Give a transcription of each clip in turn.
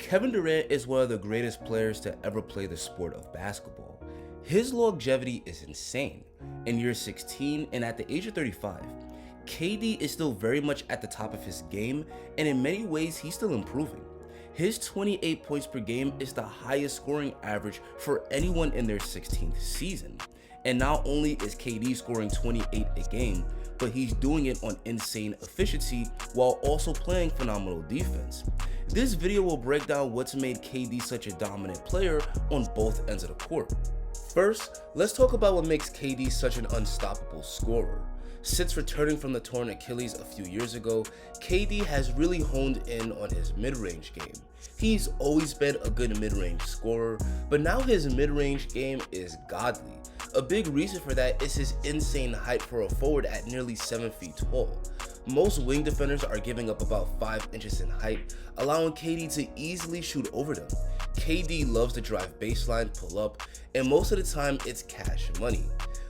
Kevin Durant is one of the greatest players to ever play the sport of basketball. His longevity is insane. In year 16 and at the age of 35, KD is still very much at the top of his game, and in many ways he's still improving. His 28 points per game is the highest scoring average for anyone in their 16th season. And not only is KD scoring 28 a game, but he's doing it on insane efficiency while also playing phenomenal defense. This video will break down what's made KD such a dominant player on both ends of the court. First, let's talk about what makes KD such an unstoppable scorer. Since returning from the torn Achilles a few years ago, KD has really honed in on his mid-range game. He's always been a good mid-range scorer, but now his mid-range game is godly. A big reason for that is his insane height for a forward at nearly 7 feet tall. Most wing defenders are giving up about 5 inches in height, allowing KD to easily shoot over them. KD loves to drive baseline, pull up, and most of the time it's cash money.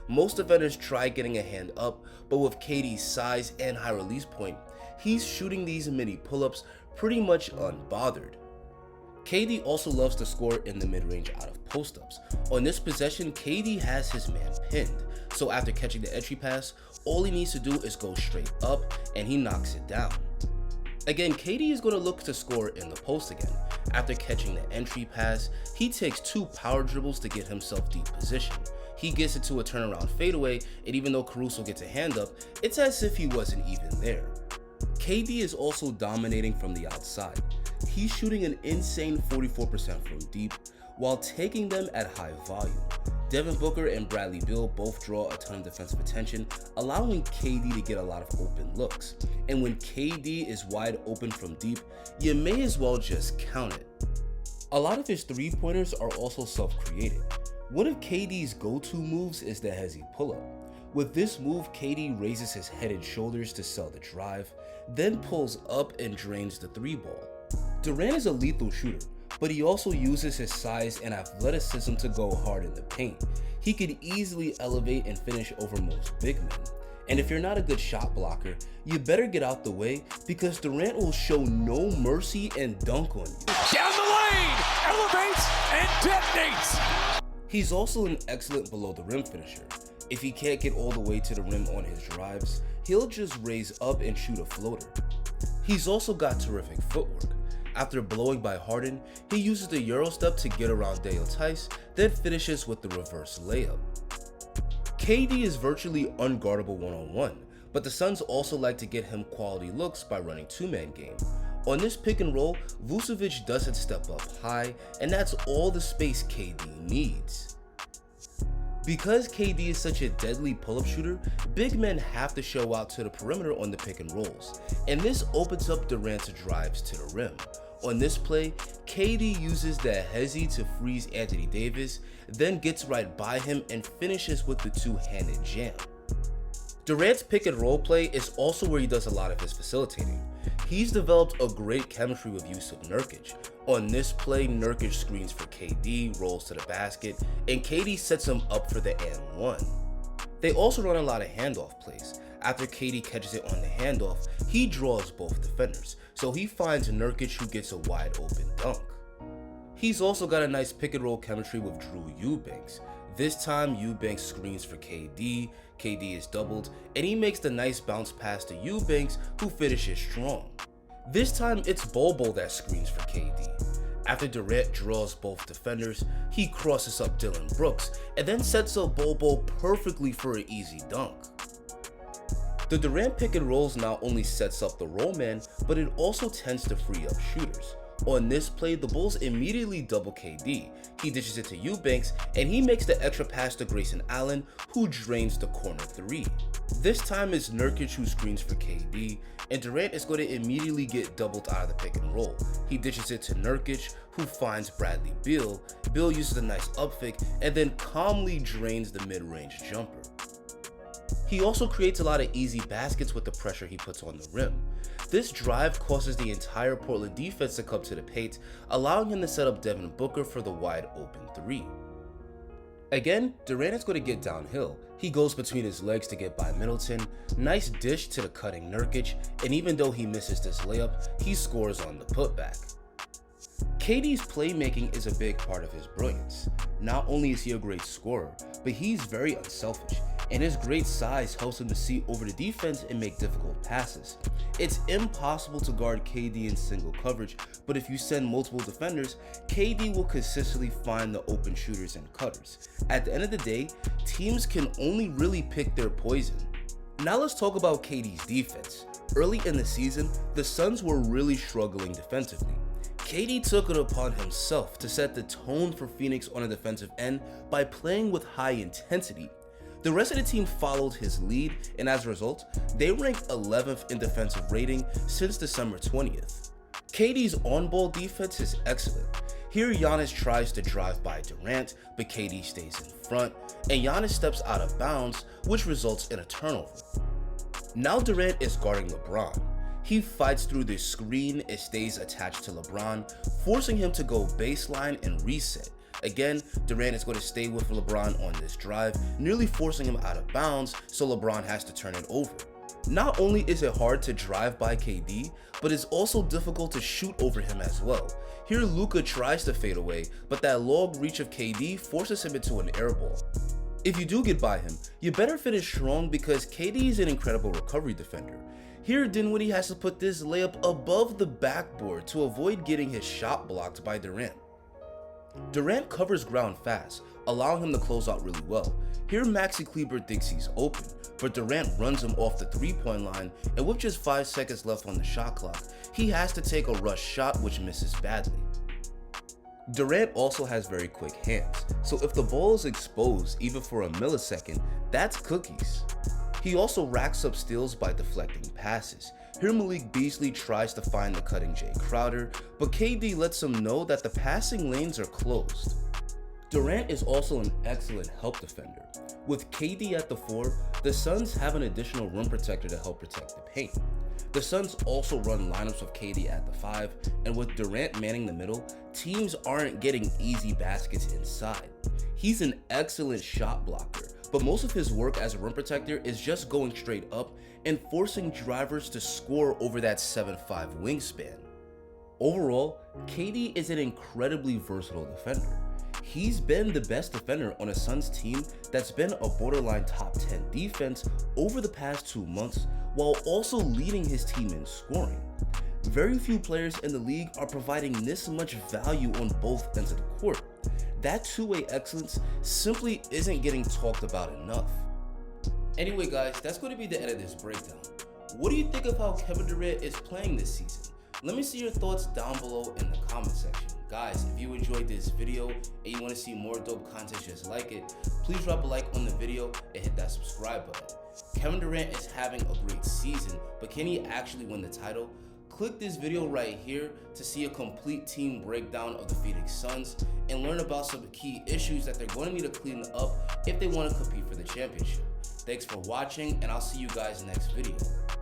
Most defenders try getting a hand up, but with KD's size and high release point, he's shooting these mini pull-ups pretty much unbothered. KD also loves to score in the mid-range out of post-ups. On this possession, KD has his man pinned, so after catching the entry pass, all he needs to do is go straight up and he knocks it down. Again, KD is going to look to score in the post again. After catching the entry pass, he takes 2 power dribbles to get himself deep position. He gets into a turnaround fadeaway, and even though Caruso gets a hand up, it's as if he wasn't even there. KD is also dominating from the outside. He's shooting an insane 44% from deep, while taking them at high volume. Devin Booker and Bradley Beal both draw a ton of defensive attention, allowing KD to get a lot of open looks. And when KD is wide open from deep, you may as well just count it. A lot of his three-pointers are also self-created. One of KD's go-to moves is the hezzy pull-up. With this move, KD raises his head and shoulders to sell the drive, then pulls up and drains the 3-ball. Durant is a lethal shooter, but he also uses his size and athleticism to go hard in the paint. He could easily elevate and finish over most big men. And if you're not a good shot blocker, you better get out the way, because Durant will show no mercy and dunk on you. Down the lane, elevates and detonates. He's also an excellent below the rim finisher. If he can't get all the way to the rim on his drives, he'll just raise up and shoot a floater. He's also got terrific footwork. After blowing by Harden, he uses the Euro step to get around Dale Tice, then finishes with the reverse layup. KD is virtually unguardable one-on-one, but the Suns also like to get him quality looks by running two-man game. On this pick and roll, Vucevic doesn't step up high, and that's all the space KD needs. Because KD is such a deadly pull-up shooter, big men have to show out to the perimeter on the pick and rolls, and this opens up Durant's drives to the rim. On this play, KD uses the hezzy to freeze Anthony Davis, then gets right by him and finishes with the two-handed jam. Durant's pick and roll play is also where he does a lot of his facilitating. He's developed a great chemistry with Yusuf Nurkic. On this play, Nurkic screens for KD, rolls to the basket, and KD sets him up for the and one. They also run a lot of handoff plays. After KD catches it on the handoff, he draws both defenders, so he finds Nurkic, who gets a wide open dunk. He's also got a nice pick and roll chemistry with Drew Eubanks. This time, Eubanks screens for KD is doubled, and he makes the nice bounce pass to Eubanks, who finishes strong. This time, it's Bobo that screens for KD. After Durant draws both defenders, he crosses up Dylan Brooks, and then sets up Bobo perfectly for an easy dunk. The Durant pick and rolls not only sets up the roll man, but it also tends to free up shooters. On this play, the Bulls immediately double KD. He dishes it to Eubanks, and he makes the extra pass to Grayson Allen, who drains the corner 3. This time it's Nurkic who screens for KD, and Durant is going to immediately get doubled out of the pick and roll. He dishes it to Nurkic, who finds Bradley Beal. Beal uses a nice up fake, and then calmly drains the mid-range jumper. He also creates a lot of easy baskets with the pressure he puts on the rim. This drive causes the entire Portland defense to come to the paint, allowing him to set up Devin Booker for the wide open 3. Again, Durant is going to get downhill. He goes between his legs to get by Middleton, nice dish to the cutting Nurkic, and even though he misses this layup, he scores on the putback. KD's playmaking is a big part of his brilliance. Not only is he a great scorer, but he's very unselfish, and his great size helps him to see over the defense and make difficult passes. It's impossible to guard KD in single coverage, but if you send multiple defenders, KD will consistently find the open shooters and cutters. At the end of the day, teams can only really pick their poison. Now let's talk about KD's defense. Early in the season, the Suns were really struggling defensively. KD took it upon himself to set the tone for Phoenix on a defensive end by playing with high intensity. The rest of the team followed his lead, and as a result, they ranked 11th in defensive rating since December 20th. KD's on-ball defense is excellent. Here Giannis tries to drive by Durant, but KD stays in front, and Giannis steps out of bounds, which results in a turnover. Now Durant is guarding LeBron. He fights through the screen and stays attached to LeBron, forcing him to go baseline and reset. Again, Durant is going to stay with LeBron on this drive, nearly forcing him out of bounds, so LeBron has to turn it over. Not only is it hard to drive by KD, but it's also difficult to shoot over him as well. Here Luka tries to fade away, but that long reach of KD forces him into an air ball. If you do get by him, you better finish strong because KD is an incredible recovery defender. Here Dinwiddie has to put this layup above the backboard to avoid getting his shot blocked by Durant. Durant covers ground fast, allowing him to close out really well. Here Maxi Kleber thinks he's open, but Durant runs him off the three-point line, and with just 5 seconds left on the shot clock, he has to take a rush shot which misses badly. Durant also has very quick hands, so if the ball is exposed even for a millisecond, that's cookies. He also racks up steals by deflecting passes. Here Malik Beasley tries to find the cutting Jay Crowder, but KD lets him know that the passing lanes are closed. Durant is also an excellent help defender. With KD at the 4, the Suns have an additional rim protector to help protect the paint. The Suns also run lineups with KD at the 5, and with Durant manning the middle, teams aren't getting easy baskets inside. He's an excellent shot blocker, but most of his work as a rim protector is just going straight up and forcing drivers to score over that 7'5" wingspan. Overall, KD is an incredibly versatile defender. He's been the best defender on a Suns team that's been a borderline top 10 defense over the past 2 months, while also leading his team in scoring. Very few players in the league are providing this much value on both ends of the court. That two-way excellence simply isn't getting talked about enough. Anyway guys, that's going to be the end of this breakdown. What do you think of how Kevin Durant is playing this season? Let me see your thoughts down below in the comment section. Guys, if you enjoyed this video and you want to see more dope content just like it, please drop a like on the video and hit that subscribe button. Kevin Durant is having a great season, but can he actually win the title? Click this video right here to see a complete team breakdown of the Phoenix Suns and learn about some key issues that they're going to need to clean up if they want to compete for the championship. Thanks for watching, and I'll see you guys next video.